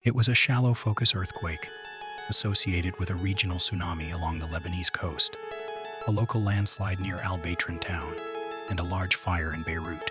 It was a shallow focus earthquake associated with a regional tsunami along the Lebanese coast, a local landslide near Al-Baytran town, and a large fire in Beirut.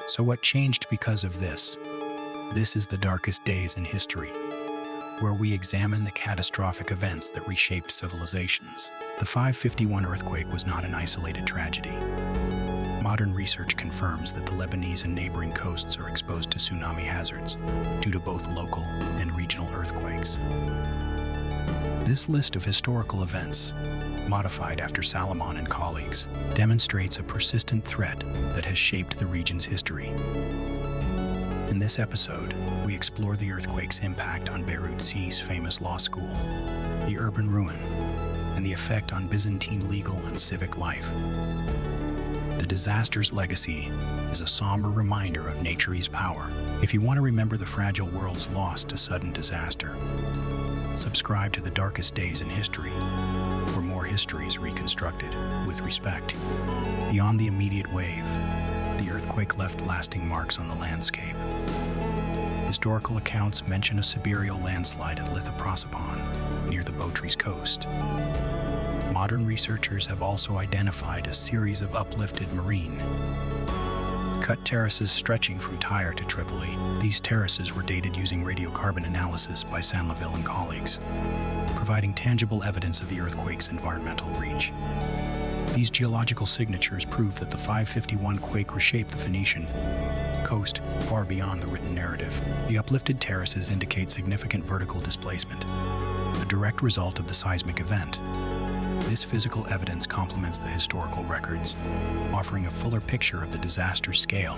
So what changed because of this? This is the darkest days in history, where we examine the catastrophic events that reshaped civilizations. The 551 earthquake was not an isolated tragedy. Modern research confirms that the Lebanese and neighboring coasts are exposed to tsunami hazards due to both local and regional earthquakes. This list of historical events, modified after Salomon and colleagues, demonstrates a persistent threat that has shaped the region's history. In this episode, we explore the earthquake's impact on Beirut's famous law school, the urban ruin, and the effect on Byzantine legal and civic life. The disaster's legacy is a somber reminder of nature's power. If you want to remember the fragile world's lost to sudden disaster, subscribe to the darkest days in history for more histories reconstructed with respect. Beyond the immediate wave, the earthquake left lasting marks on the landscape. Historical accounts mention a Siberial landslide at Lithoprosopon, near the Botry's coast. Modern researchers have also identified a series of uplifted marine cut terraces stretching from Tyre to Tripoli. These terraces were dated using radiocarbon analysis by Sanlaville and colleagues, providing tangible evidence of the earthquake's environmental reach. These geological signatures prove that the 551 quake reshaped the Phoenician coast far beyond the written narrative. The uplifted terraces indicate significant vertical displacement, a direct result of the seismic event. This physical evidence complements the historical records, offering a fuller picture of the disaster's scale.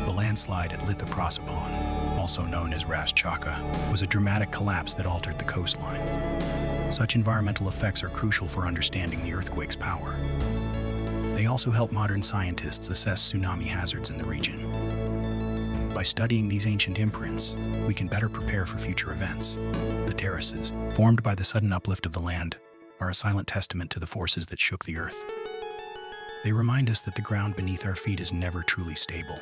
The landslide at Lithoprosopon, also known as Ras Chaka, was a dramatic collapse that altered the coastline. Such environmental effects are crucial for understanding the earthquake's power. They also help modern scientists assess tsunami hazards in the region. By studying these ancient imprints, we can better prepare for future events. The terraces, formed by the sudden uplift of the land, are a silent testament to the forces that shook the earth. They remind us that the ground beneath our feet is never truly stable.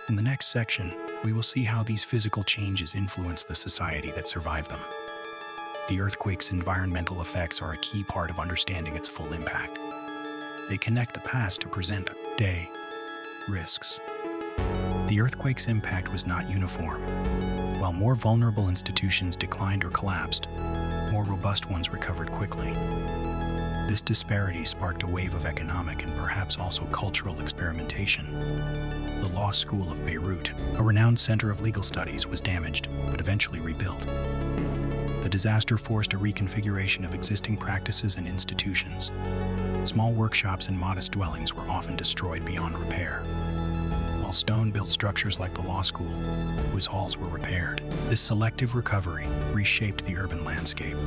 In the next section, we will see how these physical changes influence the society that survived them. The earthquake's environmental effects are a key part of understanding its full impact. They connect the past to present day risks. The earthquake's impact was not uniform. While more vulnerable institutions declined or collapsed, more robust ones recovered quickly. This disparity sparked a wave of economic and perhaps also cultural experimentation. The Law School of Beirut, a renowned center of legal studies, was damaged, but eventually rebuilt. The disaster forced a reconfiguration of existing practices and institutions. Small workshops and modest dwellings were often destroyed beyond repair, while stone-built structures like the law school, whose halls were repaired. This selective recovery reshaped the urban landscape.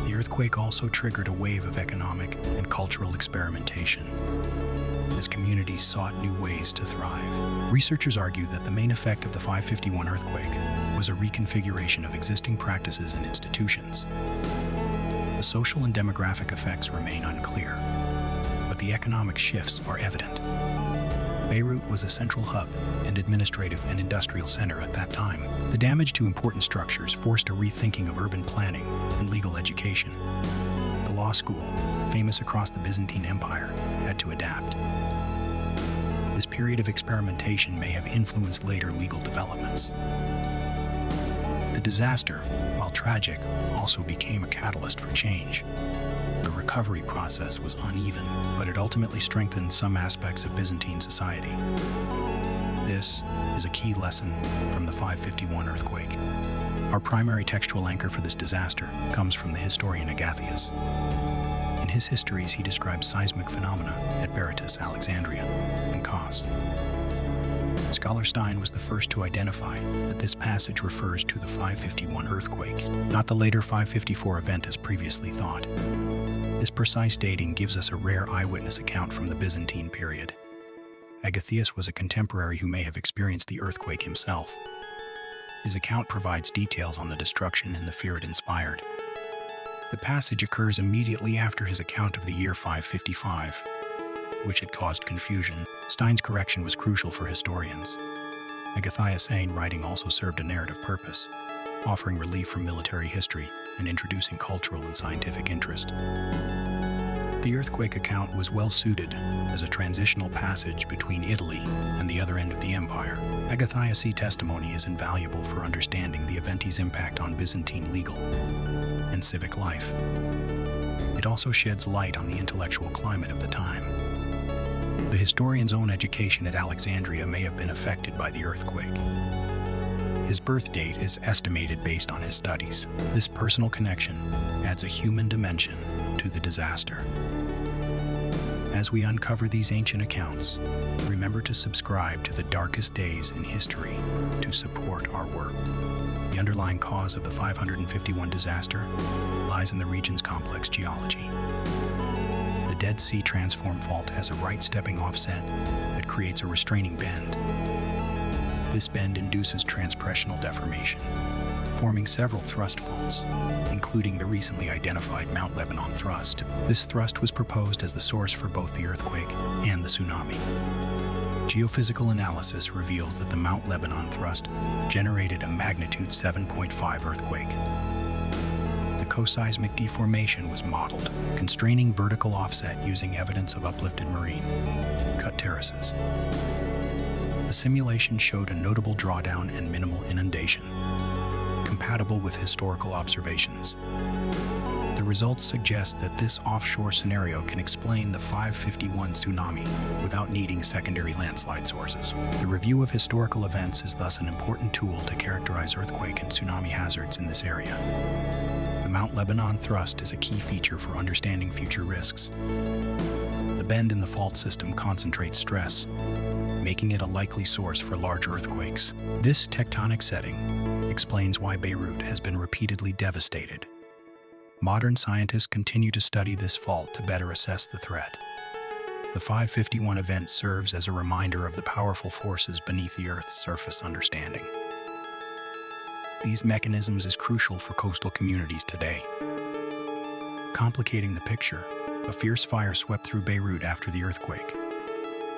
The earthquake also triggered a wave of economic and cultural experimentation, as communities sought new ways to thrive. Researchers argue that the main effect of the 551 earthquake was a reconfiguration of existing practices and institutions. The social and demographic effects remain unclear, but the economic shifts are evident. Beirut was a central hub and administrative and industrial center at that time. The damage to important structures forced a rethinking of urban planning and legal education. The law school, famous across the Byzantine Empire, had to adapt. This period of experimentation may have influenced later legal developments. The disaster, while tragic, also became a catalyst for change. The recovery process was uneven, but it ultimately strengthened some aspects of Byzantine society. This is a key lesson from the 551 earthquake. Our primary textual anchor for this disaster comes from the historian Agathias. In his histories, he describes seismic phenomena at Berytus, Alexandria, and Kos. Scholar Stein was the first to identify that this passage refers to the 551 earthquake, not the later 554 event as previously thought. This precise dating gives us a rare eyewitness account from the Byzantine period. Agathias was a contemporary who may have experienced the earthquake himself. His account provides details on the destruction and the fear it inspired. The passage occurs immediately after his account of the year 555, which had caused confusion. Stein's correction was crucial for historians. Agathia writing also served a narrative purpose, offering relief from military history and introducing cultural and scientific interest. The earthquake account was well suited as a transitional passage between Italy and the other end of the empire. Agathia's testimony is invaluable for understanding the event's impact on Byzantine legal and civic life. It also sheds light on the intellectual climate of the time. The historian's own education at Alexandria may have been affected by the earthquake. His birth date is estimated based on his studies. This personal connection adds a human dimension to the disaster. As we uncover these ancient accounts, remember to subscribe to the Darkest Days in History to support our work. The underlying cause of the 551 disaster lies in the region's complex geology. The Dead Sea Transform Fault has a right stepping offset that creates a restraining bend. This bend induces transpressional deformation, forming several thrust faults, including the recently identified Mount Lebanon thrust. This thrust was proposed as the source for both the earthquake and the tsunami. Geophysical analysis reveals that the Mount Lebanon thrust generated a magnitude 7.5 earthquake. The coseismic deformation was modeled, constraining vertical offset using evidence of uplifted marine cut terraces. The simulation showed a notable drawdown and minimal inundation, compatible with historical observations. The results suggest that this offshore scenario can explain the 551 tsunami without needing secondary landslide sources. The review of historical events is thus an important tool to characterize earthquake and tsunami hazards in this area. The Mount Lebanon thrust is a key feature for understanding future risks. The bend in the fault system concentrates stress, making it a likely source for large earthquakes. This tectonic setting explains why Beirut has been repeatedly devastated. Modern scientists continue to study this fault to better assess the threat. The 551 event serves as a reminder of the powerful forces beneath the Earth's surface understanding. These mechanisms is crucial for coastal communities today. Complicating the picture, a fierce fire swept through Beirut after the earthquake.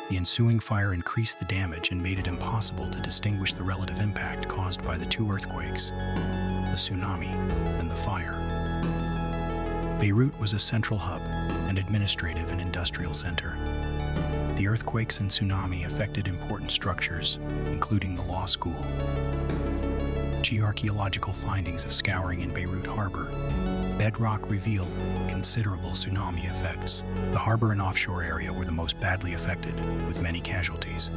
The ensuing fire increased the damage and made it impossible to distinguish the relative impact caused by the two earthquakes, the tsunami and the fire. Beirut was a central hub, an administrative and industrial center. The earthquakes and tsunami affected important structures, including the law school. Archaeological findings of scouring in Beirut harbor bedrock revealed considerable tsunami effects. The harbor and offshore area were the most badly affected, with many casualties.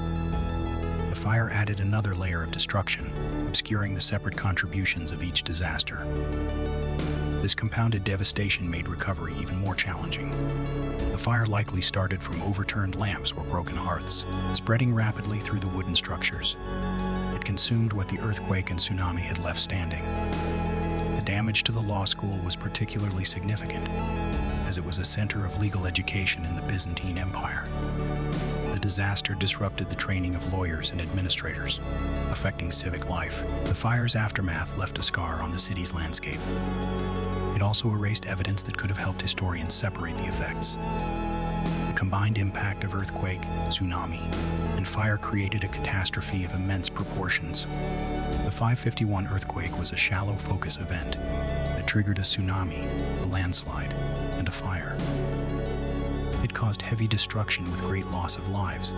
The fire added another layer of destruction, obscuring the separate contributions of each disaster. This compounded devastation made recovery even more challenging. The fire likely started from overturned lamps or broken hearths, spreading rapidly through the wooden structures. It consumed what the earthquake and tsunami had left standing. The damage to the law school was particularly significant, as it was a center of legal education in the Byzantine Empire. The disaster disrupted the training of lawyers and administrators, affecting civic life. The fire's aftermath left a scar on the city's landscape. It also erased evidence that could have helped historians separate the effects. The combined impact of earthquake, tsunami, and fire created a catastrophe of immense proportions. The 551 earthquake was a shallow focus event that triggered a tsunami, a landslide, and a fire. It caused heavy destruction with great loss of lives,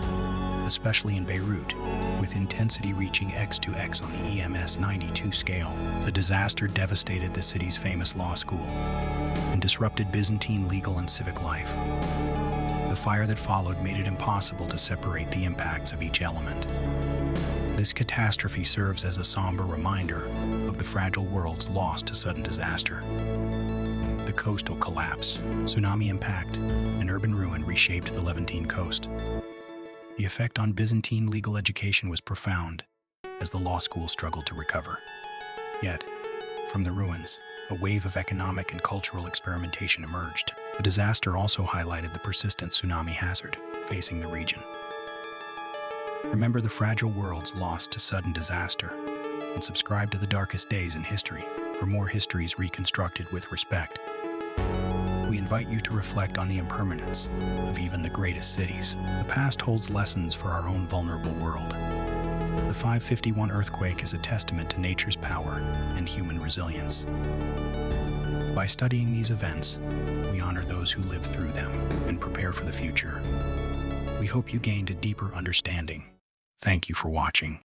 especially in Beirut, with intensity reaching X2X on the EMS 92 scale. The disaster devastated the city's famous law school and disrupted Byzantine legal and civic life. The fire that followed made it impossible to separate the impacts of each element. This catastrophe serves as a somber reminder of the fragile worlds lost to sudden disaster. The coastal collapse, tsunami impact, and urban ruin reshaped the Levantine coast. The effect on Byzantine legal education was profound, as the law school struggled to recover. Yet, from the ruins, a wave of economic and cultural experimentation emerged. The disaster also highlighted the persistent tsunami hazard facing the region. Remember the fragile worlds lost to sudden disaster, and subscribe to the Darkest Days in History for more histories reconstructed with respect. We invite you to reflect on the impermanence of even the greatest cities. The past holds lessons for our own vulnerable world. The 551 earthquake is a testament to nature's power and human resilience. By studying these events, we honor those who lived through them and prepare for the future. We hope you gained a deeper understanding. Thank you for watching.